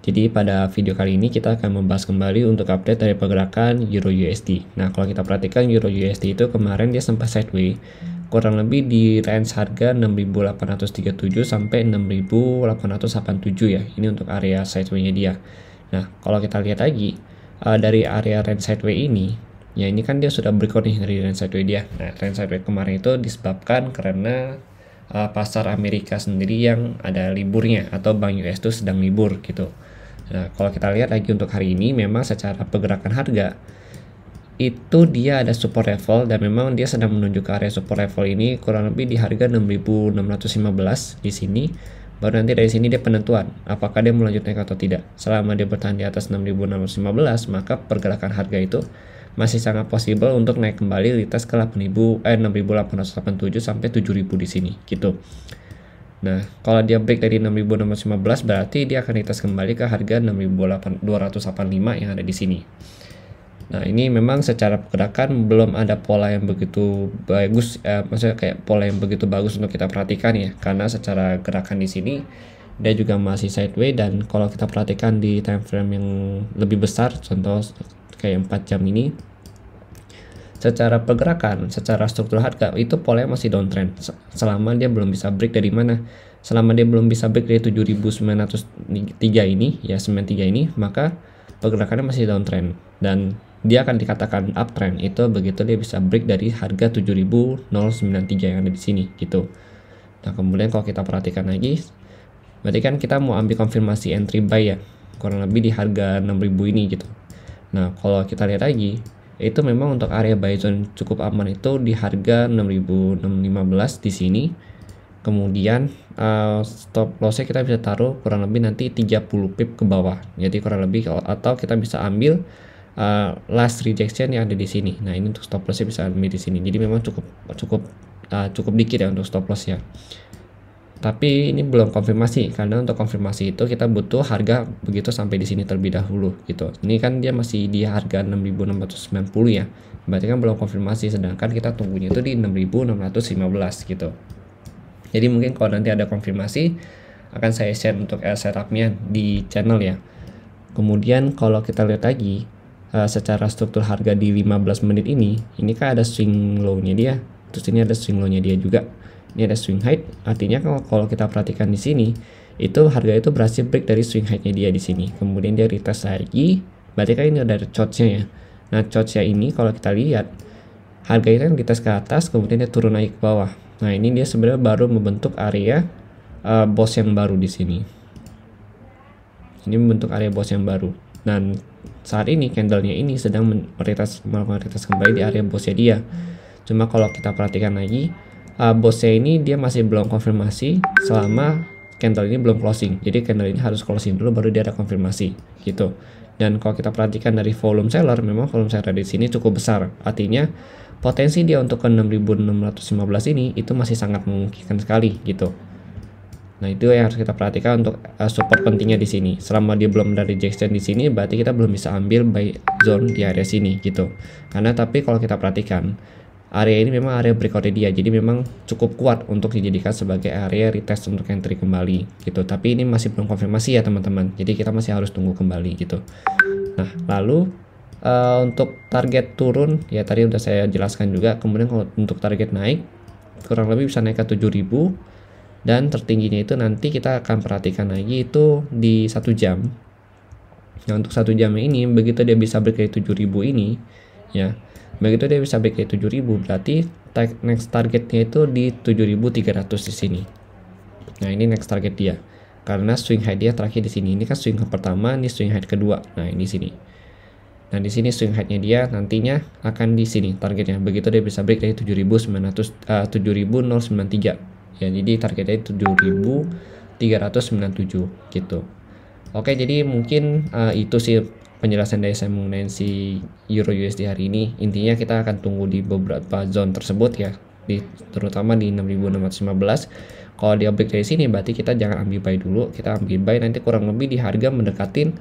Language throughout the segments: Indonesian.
Jadi pada video kali ini kita akan membahas kembali untuk update dari pergerakan Euro USD. Nah, kalau kita perhatikan Euro USD itu kemarin dia sempat sideways, kurang lebih di range harga 6.837 sampai 6.887 ya. Ini untuk area sideways-nya dia. Nah, kalau kita lihat lagi dari area range sideways ini, ya ini kan dia sudah breakout nih dari range sideways dia. Nah, range sideways kemarin itu disebabkan karena pasar Amerika sendiri yang ada liburnya atau Bank US itu sedang libur gitu. Nah, kalau kita lihat lagi untuk hari ini memang secara pergerakan harga itu dia ada support level dan memang dia sedang menuju ke area support level ini kurang lebih di harga 6.615 di sini. Baru nanti dari sini dia penentuan apakah dia melanjut naik atau tidak. Selama dia bertahan di atas 6.615 maka pergerakan harga itu masih sangat possible untuk naik kembali di tes ke 6.887 sampai 7.000 di sini gitu. Nah, kalau dia break dari 6.615 berarti dia akan dites kembali ke harga 6.285 yang ada di sini. Nah, ini memang secara pergerakan belum ada pola yang begitu bagus, maksudnya kayak pola yang begitu bagus untuk kita perhatikan ya, karena secara gerakan di sini dia juga masih sideways dan kalau kita perhatikan di time frame yang lebih besar, contoh kayak 4 jam ini, secara pergerakan, secara struktur harga itu polanya masih downtrend selama dia belum bisa break dari mana. Selama dia belum bisa break dari 7.903 ini ya, 93 ini, maka pergerakannya masih downtrend dan dia akan dikatakan uptrend itu begitu dia bisa break dari harga 7.093 yang ada di sini gitu. Nah, kemudian kalau kita perhatikan lagi, berarti kan kita mau ambil konfirmasi entry buy ya, kurang lebih di harga 6.000 ini gitu. Nah, kalau kita lihat lagi, itu memang untuk area buy zone cukup aman itu di harga 6.615 di sini. Kemudian stop lossnya kita bisa taruh kurang lebih nanti 30 pip ke bawah. Jadi kurang lebih atau kita bisa ambil last rejection yang ada di sini. Nah, ini untuk stop lossnya bisa ambil di sini. Jadi memang cukup dikit ya untuk stop loss ya. Tapi ini belum konfirmasi karena untuk konfirmasi itu kita butuh harga begitu sampai di sini terlebih dahulu gitu. Ini kan dia masih di harga 6.690 ya. Berarti kan belum konfirmasi, sedangkan kita tunggunya itu di 6.615 gitu. Jadi mungkin kalau nanti ada konfirmasi akan saya share untuk setupnya di channel ya. Kemudian kalau kita lihat lagi secara struktur harga di 15 menit ini kan ada swing low-nya dia. Terus ini ada swing low-nya dia juga. Ini ada swing high, artinya kalau kita perhatikan di sini itu harga itu berhasil break dari swing high-nya dia di sini. Kemudian dia retest lagi, berarti kan ini udah ada chots-nya ya. Nah, chots-nya ini kalau kita lihat harga itu kan retest ke atas, kemudian dia turun naik ke bawah. Nah, ini dia sebenarnya baru membentuk area boss yang baru di sini. Ini membentuk area boss yang baru. Dan saat ini candle-nya ini sedang melakukan retest kembali di area boss-nya dia. Cuma kalau kita perhatikan lagi, bossnya ini dia masih belum konfirmasi selama candle ini belum closing. Jadi candle ini harus closing dulu baru dia ada konfirmasi gitu. Dan kalau kita perhatikan dari volume seller, memang volume seller di sini cukup besar. Artinya potensi dia untuk ke 6.615 ini itu masih sangat memungkinkan sekali gitu. Nah, itu yang harus kita perhatikan untuk support pentingnya di sini. Selama dia belum ada rejection di sini, berarti kita belum bisa ambil buy zone di area sini gitu. Karena tapi kalau kita perhatikan area ini memang area breakout dia, jadi memang cukup kuat untuk dijadikan sebagai area retest untuk entry kembali gitu. Tapi ini masih belum konfirmasi ya teman-teman, jadi kita masih harus tunggu kembali gitu. Nah, lalu untuk target turun ya tadi udah saya jelaskan juga. Kemudian kalau untuk target naik kurang lebih bisa naik ke 7.000 dan tertingginya itu nanti kita akan perhatikan lagi itu di 1 jam. Nah, untuk 1 jam ini begitu dia bisa break dari 7.000 ini ya, begitu dia bisa break dari 7.000 berarti next targetnya itu di 7.300 di sini. Nah, ini next target dia karena swing high dia terakhir di sini. Ini kan swing high pertama, ini swing high kedua. Nah, ini sini. Nah, di sini swing high-nya dia nantinya akan di sini targetnya. Begitu dia bisa break dari 7.093 ya. Jadi targetnya 7.397 gitu. Oke, jadi mungkin itu sih penjelasan dari saya mengenai si Euro USD hari ini. Intinya kita akan tunggu di beberapa zone tersebut ya, terutama di 6.615. Kalau dia break dari sini berarti kita jangan ambil buy dulu, kita ambil buy nanti kurang lebih di harga mendekatin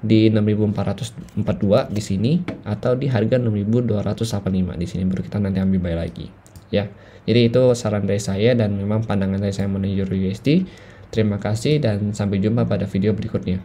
di 6.442 di sini atau di harga 6.285 di sini, baru kita nanti ambil buy lagi ya. Jadi itu saran dari saya dan memang pandangan dari saya mengenai Euro USD. Terima kasih dan sampai jumpa pada video berikutnya.